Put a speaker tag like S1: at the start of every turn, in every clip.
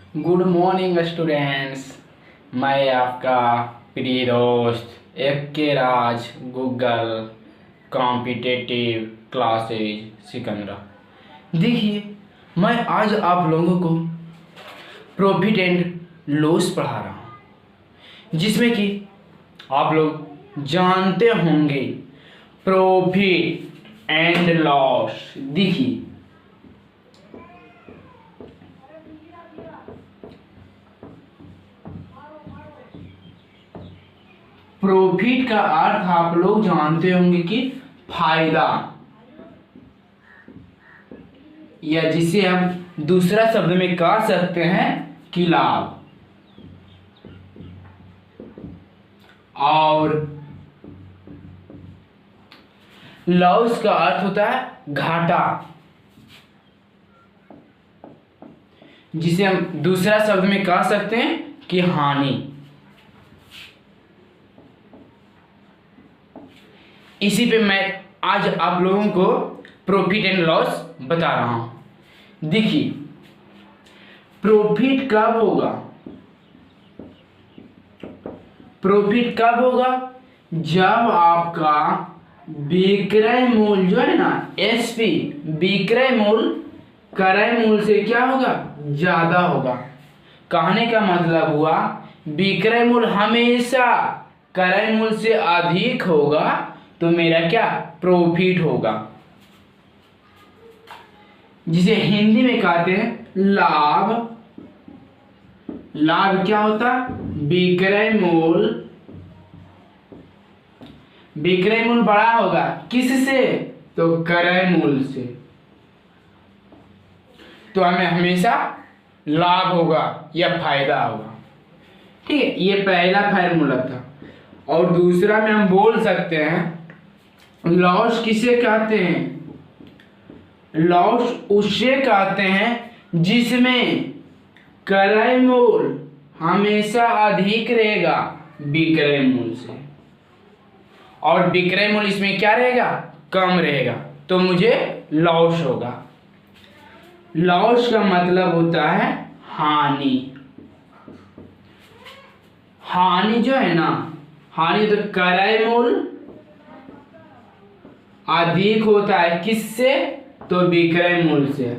S1: Good morning students. मैं आपका प्रिय दोस्त एक के राज गूगल कॉम्पिटिटिव क्लासेज सिकंदरा। देखिए, मैं आज आप लोगों को प्रॉफिट एंड लॉस पढ़ा रहा हूँ, जिसमें कि आप लोग जानते होंगे प्रॉफिट एंड लॉस। देखिए, प्रॉफिट का अर्थ आप लोग जानते होंगे कि फायदा, या जिसे हम दूसरा शब्द में कह सकते हैं कि लाभ। और लॉस का अर्थ होता है घाटा, जिसे हम दूसरा शब्द में कह सकते हैं कि हानि। इसी पे मैं आज आप लोगों को प्रॉफिट एंड लॉस बता रहा हूं। देखिए, प्रॉफिट कब होगा? प्रॉफिट कब होगा? जब आपका विक्रय मूल्य जो है ना, एसपी, विक्रय मूल्य क्रय मूल्य से क्या होगा? ज्यादा होगा। कहने का मतलब हुआ विक्रय मूल्य हमेशा क्रय मूल्य से अधिक होगा तो मेरा क्या? प्रॉफिट होगा, जिसे हिंदी में कहते हैं लाभ। लाभ क्या होता? विक्रय मूल्य, विक्रय मूल्य बड़ा होगा किससे? तो क्रय मूल्य से, तो हमें हमेशा लाभ होगा या फायदा होगा। ठीक है, ये पहला फार्मूला था। और दूसरा में हम बोल सकते हैं लॉस किसे कहते हैं? लॉस उसे कहते हैं जिसमें क्रय मूल्य हमेशा अधिक रहेगा विक्रय मूल्य से, और विक्रय मूल्य इसमें क्या रहेगा? कम रहेगा, तो मुझे लॉस होगा। लॉस का मतलब होता है हानि। हानि जो है ना, हानि तो क्रय मूल्य अधिक होता है किससे? तो विक्रय मूल्य से।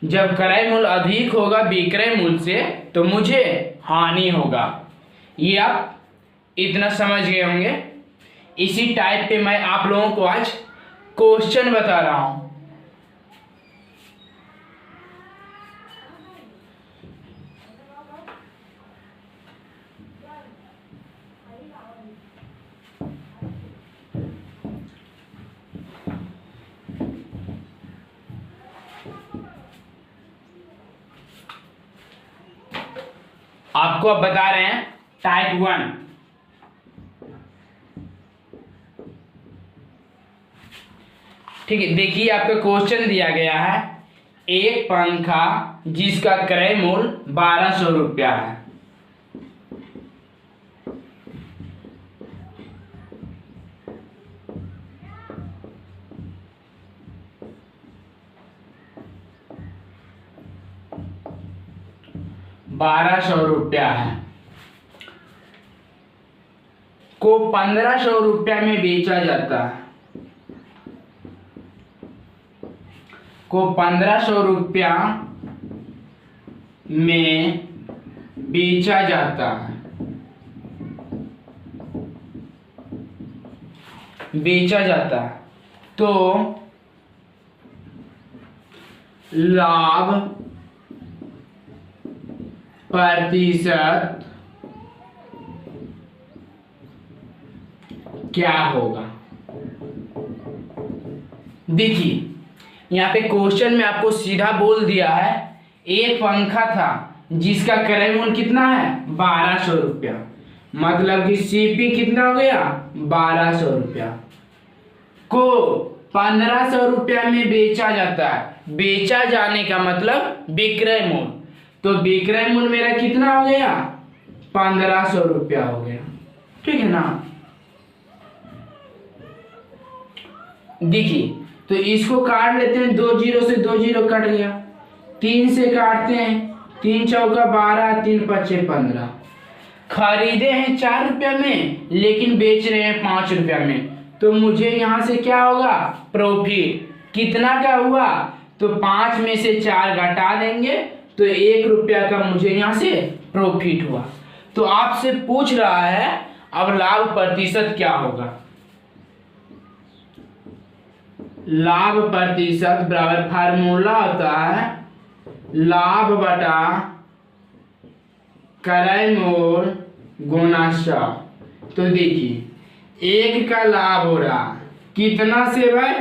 S1: जब क्रय मूल्य अधिक होगा विक्रय मूल्य से तो मुझे हानि होगा। ये आप इतना समझ गए होंगे। इसी टाइप पे मैं आप लोगों को आज क्वेश्चन बता रहा हूं। आपको अब बता रहे हैं टाइप 1। ठीक है, देखिए आपका क्वेश्चन दिया गया है एक पंखा जिसका क्रय मूल्य 1200 रुपया है। ₹1200 है, को 1500 रुपया में बेचा जाता है, को 1500 रुपया में बेचा जाता है, बेचा जाता है, तो लाभ प्रतिशत क्या होगा? देखिए, यहाँ पे क्वेश्चन में आपको सीधा बोल दिया है एक पंखा था जिसका क्रय मूल्य कितना है? 1200 रुपया। मतलब कि सीपी कितना हो गया? 1200 रुपया को 1500 रुपया में बेचा जाता है। बेचा जाने का मतलब विक्रय मूल्य, तो विक्रय मूल्य मेरा कितना हो गया? 1500 रुपया हो गया। ठीक है ना? देखिए, तो इसको काट लेते हैं, 2 जीरो से 2 जीरो कट गया, 3 से काटते हैं, 3 चौका 12, 3 पच्चे 15। खरीदे हैं 4 रुपया में लेकिन बेच रहे हैं 5 रुपया में, तो मुझे यहाँ से क्या होगा, प्रॉफिट। कितना का हुआ, तो 5 में से 4 घटा देंगे तो 1 रुपया का मुझे यहाँ से प्रॉफिट हुआ। तो आपसे पूछ रहा है अब लाभ प्रतिशत क्या होगा। लाभ प्रतिशत बराबर फार्मूला होता है लाभ बटा क्रय मूल्य गुना 100। तो देखिए 1 का लाभ हो रहा कितना से भाई,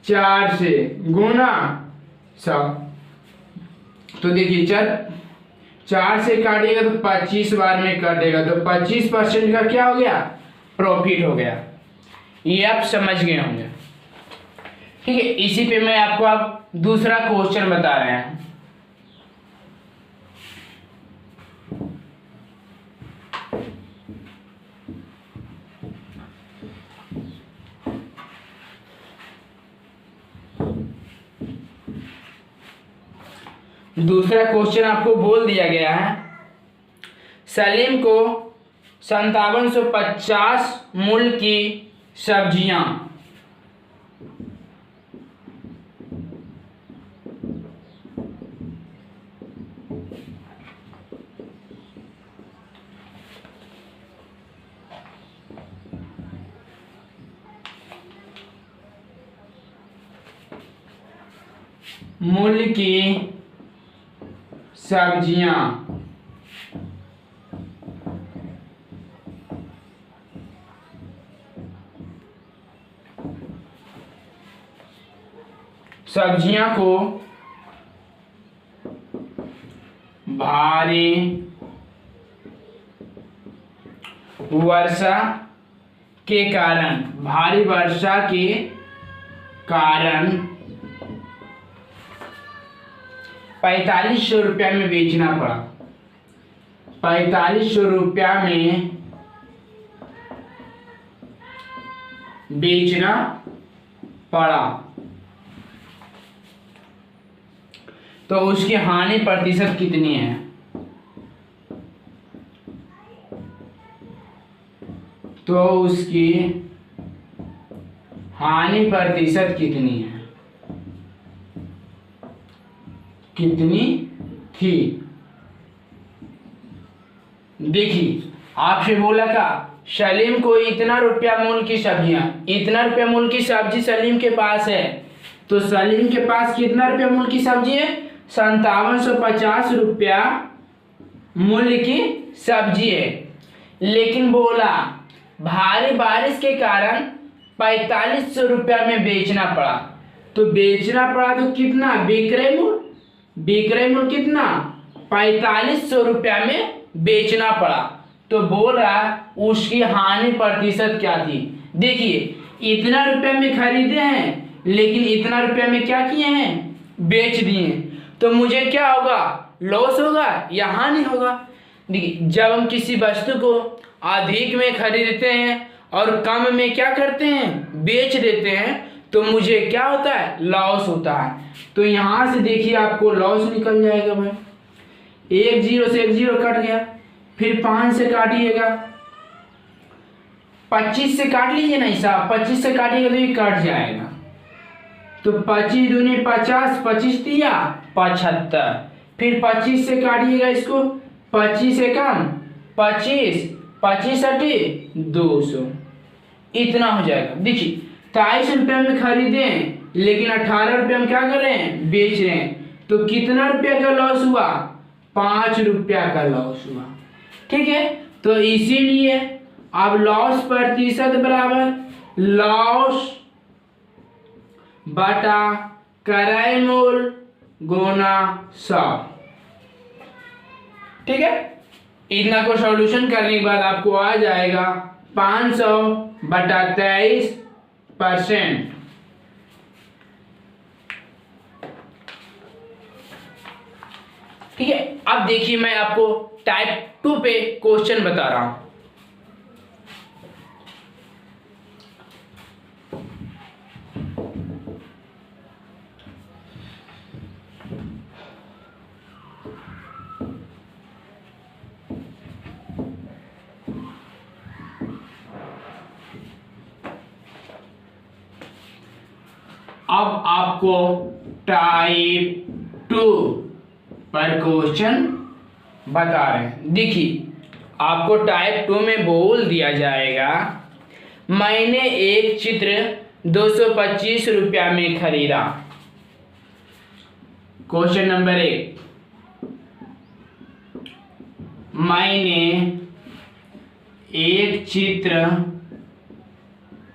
S1: 4 से, गुना 100। तो देखिए 4 से काटिएगा तो 25 बार में कटेगा, तो 25% का क्या हो गया, प्रॉफिट हो गया। ये आप समझ गए होंगे। ठीक है, इसी पे मैं आपको अब दूसरा क्वेश्चन बता रहे हैं। दूसरा क्वेश्चन आपको बोल दिया गया है, सलीम को 5750 मूल्य की सब्जियां मूल्य की सब्जियां को भारी वर्षा के कारण 4500 रुपया में बेचना पड़ा। 4500 रुपया में बेचना पड़ा, तो उसकी हानि प्रतिशत कितनी है। तो उसकी हानि प्रतिशत कितनी है, कितनी थी। देखिए आपसे बोला था सलीम को इतना रुपया मूल्य की सब्जियां, इतना रुपया मूल्य की सब्जी सलीम के पास है, तो सलीम के पास कितना रुपया मूल्य की सब्जी है, 5750 रुपया मूल्य की सब्जी है। लेकिन बोला भारी बारिश के कारण 4500 रुपया में बेचना पड़ा, तो बेचना पड़ा तो कितना, विक्रय मूल्य कितना, 4500 रुपया में बेचना पड़ा। तो बोल रहा उसकी हानि प्रतिशत क्या थी। देखिए इतना रुपया में खरीदे हैं लेकिन इतना रुपया में क्या किए हैं, बेच दिए, तो मुझे क्या होगा, लॉस होगा या हानि होगा। देखिए जब हम किसी वस्तु को अधिक में खरीदते हैं और कम में क्या करते हैं, बेच देते हैं, तो मुझे क्या होता है, लॉस होता है। तो यहां से देखिए आपको लॉस निकल जाएगा भाई, 1 0 से 1 0 कट गया, फिर 5 से काटिएगा, 25 से काट लीजिए ना हिसाब, 25 से काटिएगा तो ये कट जाएगा, तो 25 दूनी 50, 25 दिया 75, फिर 25 से काटिएगा इसको, 25 से कम 25, 25 हटे 200, इतना हो जाएगा। देखिए 23 रुपये में खरीदे लेकिन 18 रुपये में क्या कर रहे हैं, बेच रहे हैं, तो कितना रुपया का लॉस हुआ, 5 रुपया का लॉस हुआ। ठीक है, तो इसीलिए अब लॉस प्रतिशत बराबर लॉस बटा क्रय मूल्य गुना 100। ठीक है, इतना को सॉल्यूशन करने के बाद आपको आ जाएगा 500 बटा 23%। ठीक है, अब देखिए मैं आपको टाइप 2 पे क्वेश्चन बता रहा हूं। अब आपको टाइप 2 पर क्वेश्चन बता रहे हैं। देखिए, आपको टाइप 2 में बोल दिया जाएगा, मैंने एक चित्र 225 रुपया में खरीदा। क्वेश्चन नंबर 1, मैंने एक चित्र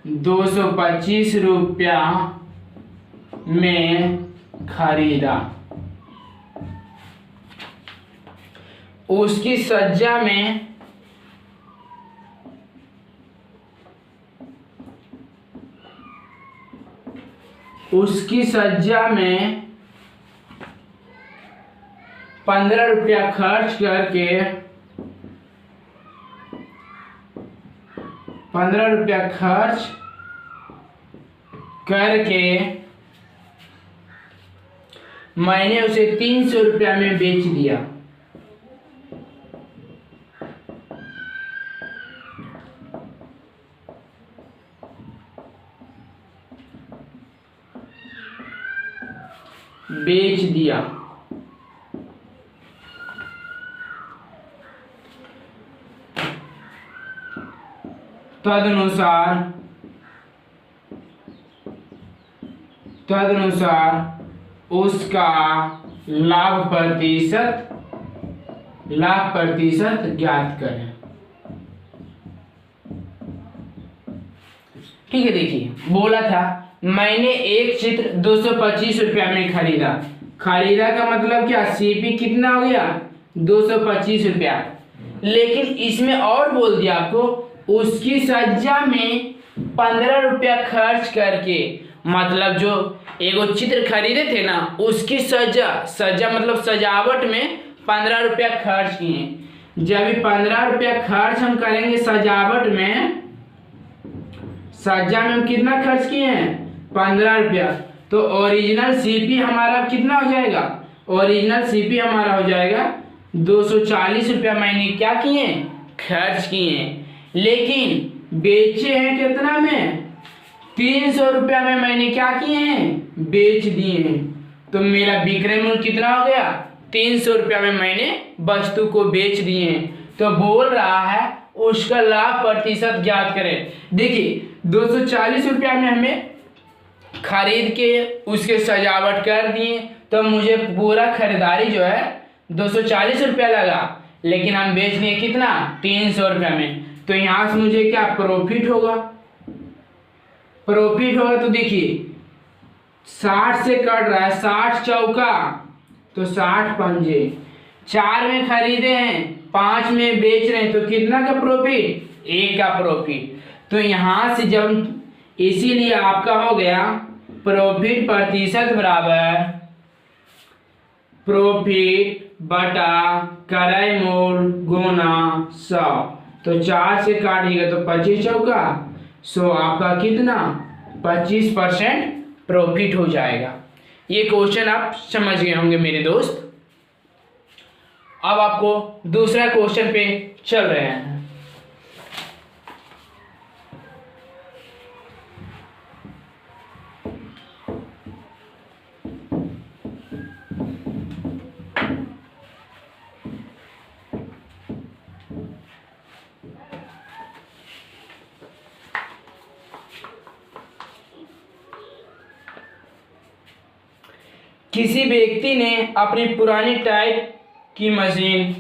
S1: 225 रुपया में खरीदा। उसकी सज्जा में उसकी सज्जा में 15 रुपया खर्च करके 15 रुपया खर्च करके मैंने उसे 300 रुपया में बेच दिया। बेच दिया। तदनुसार उसका लाभ प्रतिशत ज्ञात करें। ठीक है, देखिए बोला था मैंने एक चित्र 225 रुपया में खरीदा। खरीदा का मतलब क्या, सीपी कितना हो गया 225 रुपया। लेकिन इसमें और बोल दिया आपको, उसकी सज्जा में 15 रुपया खर्च करके, मतलब जो एगो चित्र खरीदे थे ना, उसकी सज्जा मतलब सजावट में 15 रुपया खर्च किए। जब 15 रुपया खर्च हम करेंगे सजावट में, सज्जा में हम कितना खर्च किए हैं 15 रुपया, तो ओरिजिनल सीपी हमारा कितना हो जाएगा, ओरिजिनल सीपी हमारा हो जाएगा 240 रुपया मैंने क्या किए, खर्च किए। लेकिन बेचे हैं कितना में, 300 रुपया में मैंने क्या किए हैं, बेच दिए हैं। तो मेरा विक्रय मूल्य कितना हो गया, 300 रुपया में मैंने वस्तु को बेच दिए हैं। तो बोल रहा है उसका लाभ प्रतिशत ज्ञात करें। देखिए 240 रुपया में हमें खरीद के उसके सजावट कर दिए, तो मुझे पूरा खरीदारी जो है 240 रुपया लगा, लेकिन हम बेच दिए कितना 300 रुपया में। तो यहाँ से मुझे क्या प्रॉफिट होगा, तो देखिए 60 से कट रहा है, 60 चौका तो 60 पंजे, 4 में खरीदे हैं 5 में बेच रहे हैं, तो कितना का प्रॉफिट, 1 का प्रॉफिट। तो यहाँ से जब, इसीलिए आपका हो गया प्रॉफिट प्रतिशत बराबर प्रॉफिट बटा क्रय मूल्य गुना 100। तो 4 से काटिएगा तो 25 चौका 100, आपका कितना 25% प्रॉफिट हो जाएगा। ये क्वेश्चन आप समझ गए होंगे मेरे दोस्त। अब आपको दूसरा क्वेश्चन पे चल रहे हैं। किसी व्यक्ति ने अपनी पुरानी टाइप की मशीन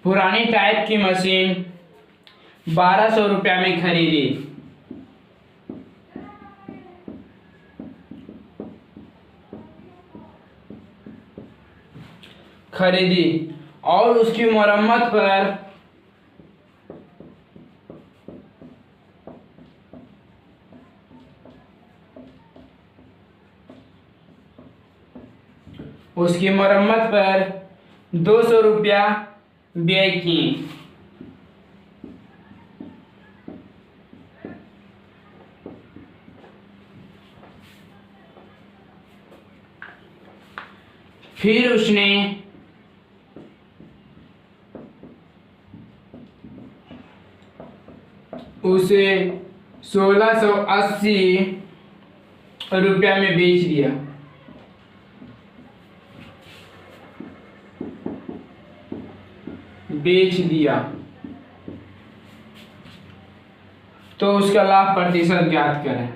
S1: पुरानी टाइप की मशीन 1200 रुपया में खरीदी और उसकी मरम्मत पर 200 रुपया व्यय किए। फिर उसने उसे 1680 रुपया में बेच दिया। तो उसका लाभ प्रतिशत ज्ञात करें।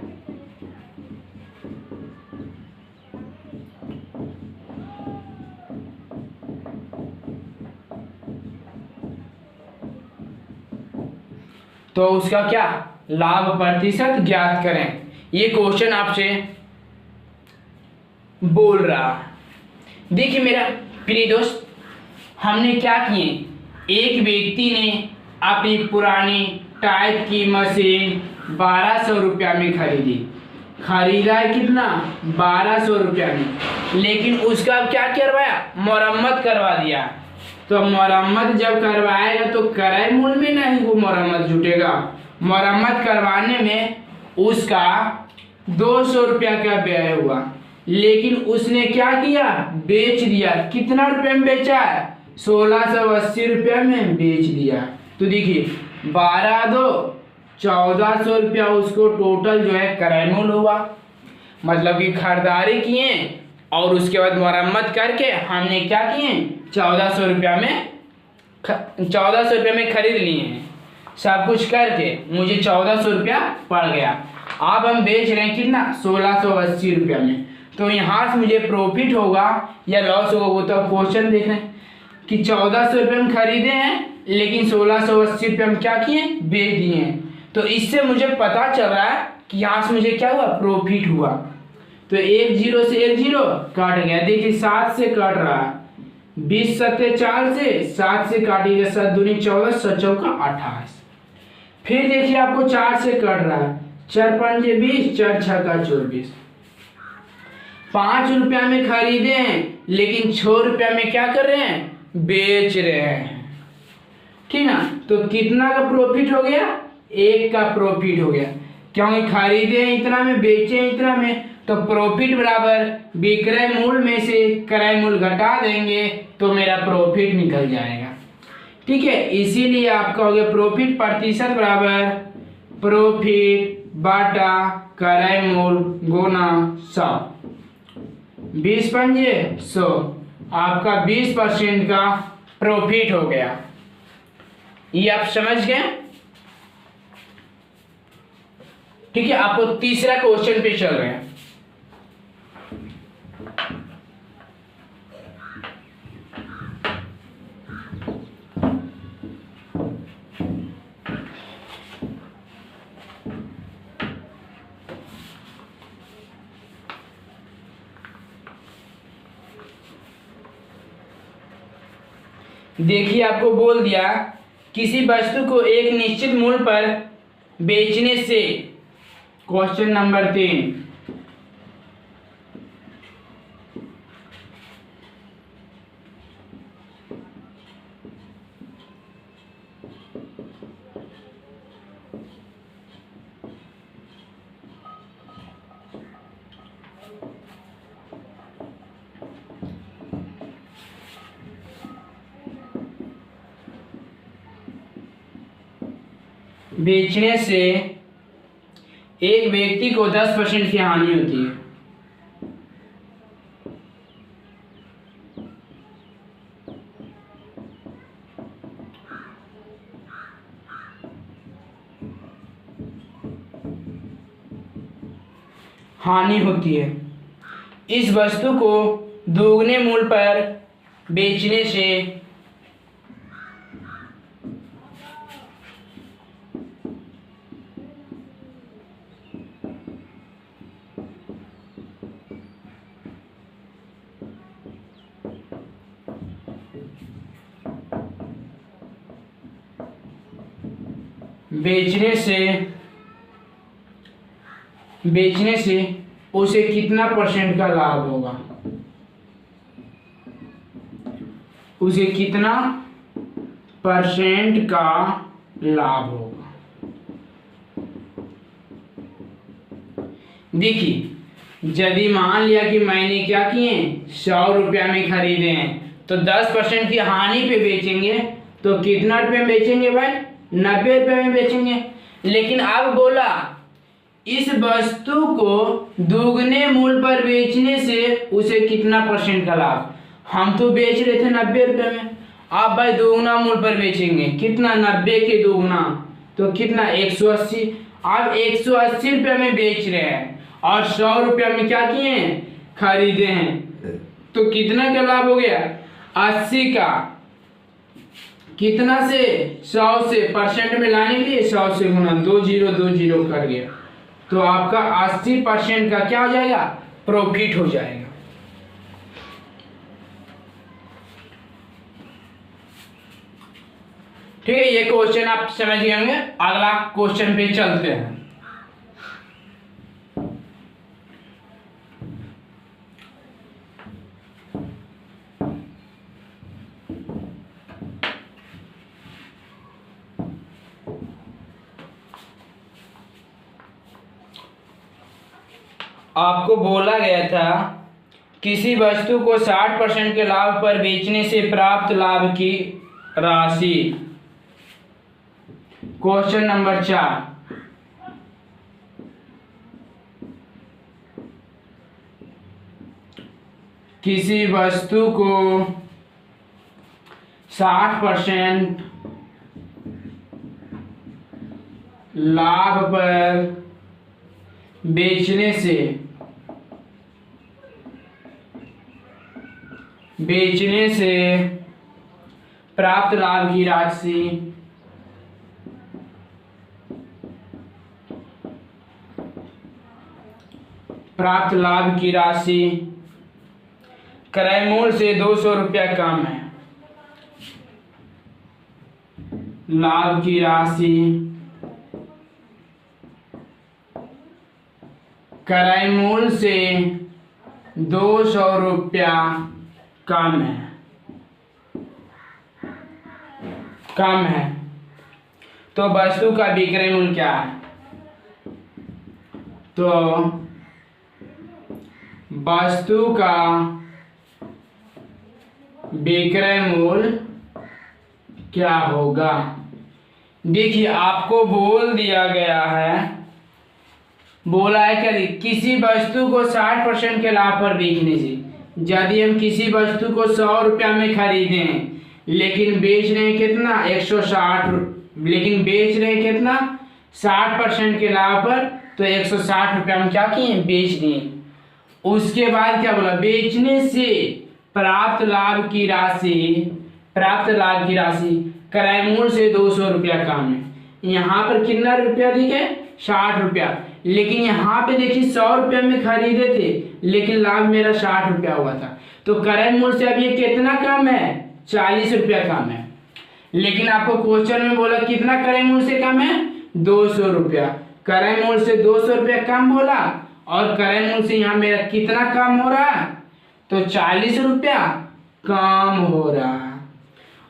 S1: तो उसका क्या लाभ प्रतिशत ज्ञात करें, ये क्वेश्चन आपसे बोल रहा। देखिए मेरा प्रिय दोस्त, हमने क्या किए, एक व्यक्ति ने अपनी पुरानी टाइप की मशीन 1200 रुपया में खरीदा है कितना, 1200 रुपया में, लेकिन उसका क्या करवाया, मरम्मत करवा दिया। तो मरम्मत जब करवाएगा तो क्रय मूल्य में नहीं वो मरम्मत जुटेगा, मरम्मत करवाने में उसका 200 रुपया का व्यय हुआ, लेकिन उसने क्या किया, बेच दिया। कितना रुपये में बेचा है, 1680 रुपया में बेच दिया। तो देखिए 12 दो 1400 रुपया उसको टोटल जो है क्रय मूल्य हुआ, मतलब कि खरीदारी किए और उसके बाद मरम्मत करके हमने क्या किए, 1400 रुपया में खरीद लिए हैं। सब कुछ करके मुझे 1400 रुपया पड़ गया। अब हम बेच रहे हैं कितना, 1680 रुपया में। तो यहाँ से मुझे प्रॉफिट होगा या लॉस होगा वो तो क्वेश्चन देख रहे हैं कि 1400 रुपये में खरीदे हैं लेकिन 1680 रुपये में क्या किए, बेच दिए हैं। तो इससे मुझे पता चल रहा है कि यहाँ से मुझे क्या हुआ, प्रॉफिट हुआ। तो 1 0 से 1 0 काट गया। देखिए 7 से कट रहा है, 20 सत्ते 4 से, 7 से काटिएगा 7 दूनी 14, 7 चौका 28। फिर देखिए आपको 4 से कट रहा है, 4 पंजे 20, 4 छक्का 24। 5 रुपया में खरीदे हैं लेकिन 6 रुपया में क्या कर रहे हैं, बेच रहे हैं, ठीक ना। तो कितना का प्रॉफिट हो गया, 1 का प्रॉफिट हो गया, क्योंकि खरीदे हैं इतना में, बेचे हैं इतना में। तो प्रॉफिट बराबर विक्रय मूल्य में से क्रय मूल्य घटा देंगे तो मेरा प्रॉफिट निकल जाएगा, ठीक है। इसीलिए आपका हो गया प्रॉफिट प्रतिशत बराबर प्रॉफिट बाटा क्रय मूल्य गुना 100। 20 पंजे 100, आपका 20% का प्रॉफिट हो गया। ये आप समझ गए, ठीक है। आपको तीसरा क्वेश्चन पे चल रहे हैं। देखिए आपको बोल दिया किसी वस्तु को एक निश्चित मूल्य पर बेचने से, क्वेश्चन नंबर 3, बेचने से एक व्यक्ति को 10% की हानि होती है। हानि होती है। इस वस्तु को दोगुने मूल्य पर बेचने से बेचने से उसे कितना % का लाभ होगा, उसे कितना % का लाभ होगा। देखिए, यदि मान लिया कि मैंने क्या किए 100 रुपया में खरीदे हैं तो 10% की हानि पे बेचेंगे तो कितना रुपये में बेचेंगे भाई 90 रुपये में बेचेंगे। लेकिन अब बोला इस वस्तु को दुगने मूल्य पर बेचने से उसे कितना % का लाभ। हम तो बेच रहे थे 90 रुपये में, आप भाई दोगुना मूल्य पर बेचेंगे कितना 90 के दोगुना तो कितना 180। आप 180 रुपये में बेच रहे हैं और 100 रुपया में क्या किए हैं खरीदे हैं तो कितना का लाभ हो गया 80 का। कितना से 100 से % में लाने के लिए 100 से गुना 2020 कर गया तो आपका 80% का क्या हो जाएगा प्रॉफिट हो जाएगा। ठीक है, ये क्वेश्चन आप समझ गए होंगे। अगला क्वेश्चन पे चलते हैं। आपको बोला गया था किसी वस्तु को 60% के लाभ पर बेचने से प्राप्त लाभ की राशि। क्वेश्चन नंबर 4, किसी वस्तु को 60% लाभ पर बेचने से प्राप्त लाभ की राशि क्रय मूल्य से 200 रुपया कम है। लाभ की राशि क्रय मूल्य से 200 रुपया कम है तो वस्तु का विक्रय मूल्य क्या है। तो वस्तु का विक्रय मूल्य क्या होगा। देखिए, आपको बोल दिया गया है, बोला है क्या किसी वस्तु को 60% के लाभ पर बेचने से। यदि हम किसी वस्तु को 100 रुपया में खरीदे हैं लेकिन बेच रहे हैं कितना 160, लेकिन बेच रहे हैं कितना 60% के लाभ पर तो 160 रुपया हम क्या किए बेच दिए। उसके बाद क्या बोला बेचने से प्राप्त लाभ की राशि क्रय मूल्य से 200 रुपया कम है। यहाँ पर कितना रुपया दिखे 60 रुपया, लेकिन यहाँ पे देखिए 100 रुपया में खरीदे थे लेकिन लाभ मेरा 60 रुपया हुआ था तो क्रय मूल्य से अब ये कितना कम है 40 रुपया कम है। लेकिन आपको क्वेश्चन में बोला कितना क्रय मूल्य से कम है 200 रुपया। क्रय मूल्य से 200 रुपया कम बोला और क्रय मूल्य से यहाँ मेरा कितना कम हो रहा है तो 40 रुपया कम हो रहा है।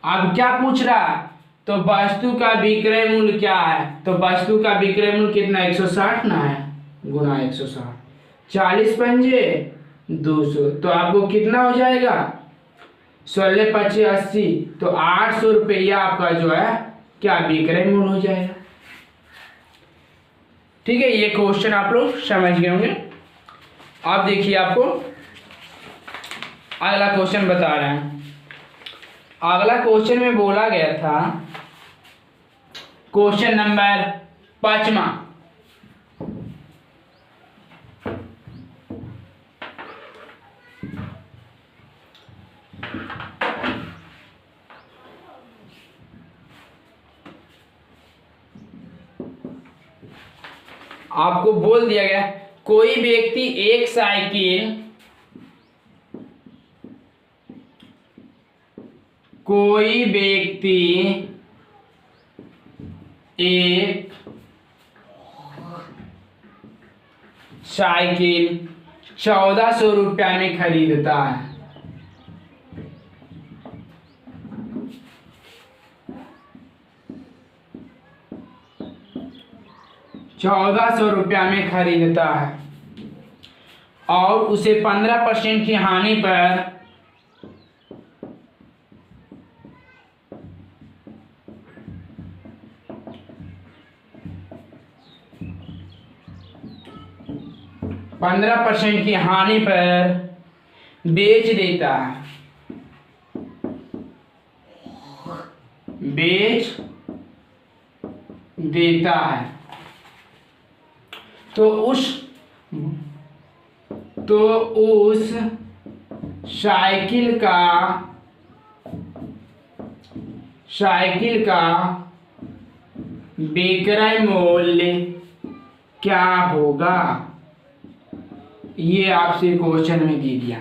S1: अब क्या पूछ रहा है तो वस्तु का विक्रय मूल्य क्या है। तो वस्तु का विक्रय मूल्य कितना 160 ना है गुना 160 40 पंजे 200 तो आपको कितना हो जाएगा 16 25 80 तो 800 रुपया आपका जो है क्या विक्रय मूल्य हो जाएगा। ठीक है, ये क्वेश्चन आप लोग समझ गए होंगे। अब देखिए आपको अगला क्वेश्चन बता रहे हैं। अगला क्वेश्चन में बोला गया था क्वेश्चन नंबर 5, आपको बोल दिया गया कोई व्यक्ति एक साइकिल एक साइकिल 1400 रुपया में खरीदता है। 1400 रुपया में खरीदता है और उसे 15% की हानि पर 15% की हानि पर बेच देता है, बेच देता है, तो उस साइकिल का विक्रय मूल्य क्या होगा? ये आपसे क्वेश्चन में दे दिया।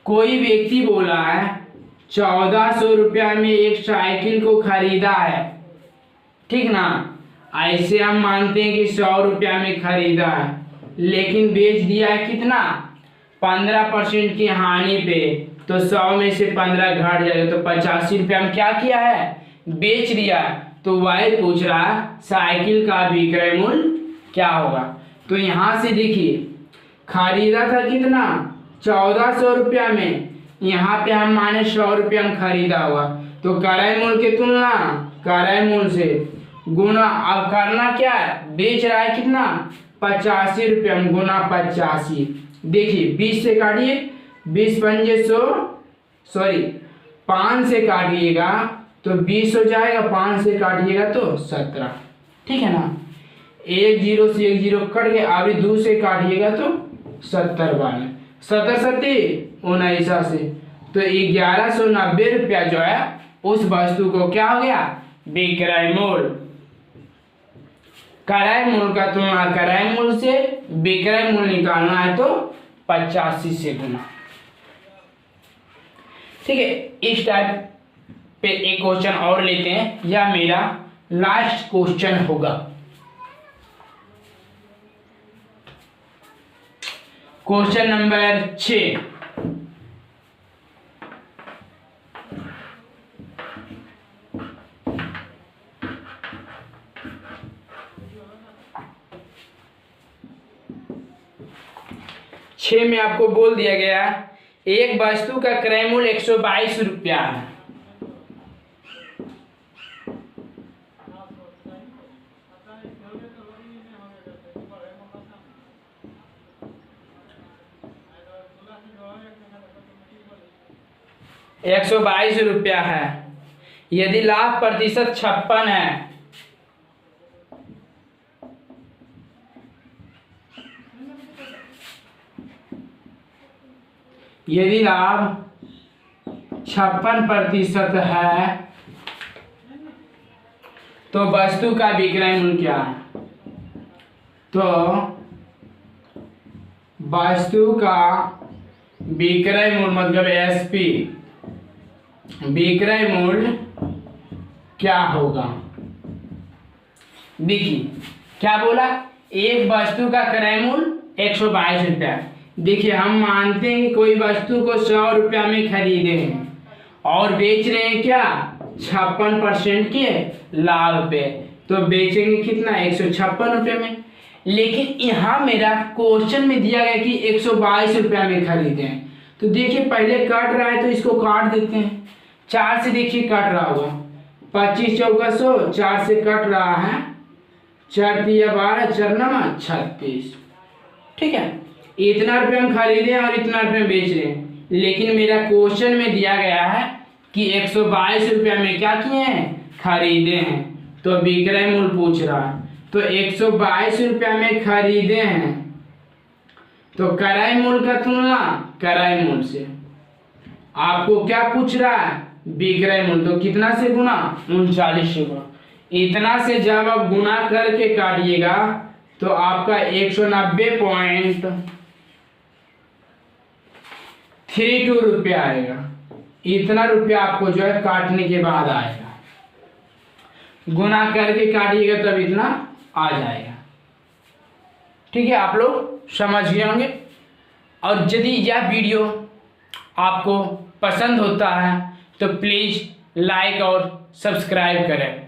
S1: कोई व्यक्ति बोला है 1400 रुपया में एक साइकिल को खरीदा है, ठीक ना। ऐसे हम मानते हैं कि 100 रुपया में खरीदा है, लेकिन बेच दिया है कितना? 15% की हानि पे, तो 100 में से 15 घट जाएगा, तो 85 रुपया में क्या किया है? बेच दिया। तो वह पूछ रहा है साइकिल का विक्रय मूल्य क्या होगा। तो यहाँ से देखिए खरीदा था कितना? 1400 रुपया में, यहाँ पे हम माने 100 रुपया में खरीदा हुआ, तो क्रय मूल्य की तुलना क्रय मूल्य से गुना, अब करना क्या है? बेच रहा है कितना? 85 रुपया में, गुना 85। देखिए 20 से काटिए, 20 पंजे 100, सॉरी 5 से काटिएगा तो 20 हो जाएगा, 5 से काटिएगा तो 17, ठीक है ना। 1 0 से 1 0 कट गया, अभी 2 से काटिएगा तो 70 वाले 70 70 19 से, तो 1190 रुपया जो है उस वस्तु को क्या हो गया? विक्रय मूल्य। क्रय मूल्य का तुलना क्रय मूल्य से, विक्रय मूल्य निकालना है तो 85 से गुना, ठीक है। इस टाइप पे एक क्वेश्चन और लेते हैं, यह मेरा लास्ट क्वेश्चन होगा। Question number 6। में आपको बोल दिया गया एक वस्तु का क्रय मूल्य 122 रुपया है, ₹122 है। यदि लाभ प्रतिशत 56 है, यदि लाभ 56% है तो वस्तु का विक्रय मूल्य क्या है? तो वस्तु का विक्रय मूल्य मतलब एसपी, विक्रय मूल्य क्या होगा? देखिए क्या बोला, एक वस्तु का क्रय मूल्य 122 रुपया। देखिए हम मानते हैं कि कोई वस्तु को 100 रुपया में खरीदे हैं और बेच रहे हैं क्या? 56% के लाभ पे, तो बेचेंगे कितना? 156 रुपये में। लेकिन यहाँ मेरा क्वेश्चन में दिया गया कि 122 रुपया में खरीदे हैं, तो देखिए पहले कट रहा है तो इसको काट देते हैं। 4 से देखिए कट रहा होगा, 25 चौका 100, 4 से कट रहा है, 4 तिया 12, 4 9 36, ठीक है। इतना रुपये हम खरीदे और इतना रुपये बेच रहे हैं, लेकिन मेरा क्वेश्चन में दिया गया है कि 122 रुपया में क्या किए हैं? खरीदे हैं, तो विक्रय मूल्य पूछ रहा है, तो 122 रुपया में खरीदे हैं, तो क्रय मूल्य का तुलना क्रय मूल्य से। आपको क्या पूछ रहा है? विक्रय मूल्य, तो कितना से गुना? 39 से गुना। इतना से जब आप गुना करके काटिएगा तो आपका 190.32 रुपया आएगा। इतना रुपया आपको जो है काटने के बाद आएगा, गुना करके काटिएगा तब इतना आ जाएगा, ठीक है। आप लोग समझ गए होंगे। और यदि यह वीडियो आपको पसंद होता है तो प्लीज़ लाइक और सब्सक्राइब करें।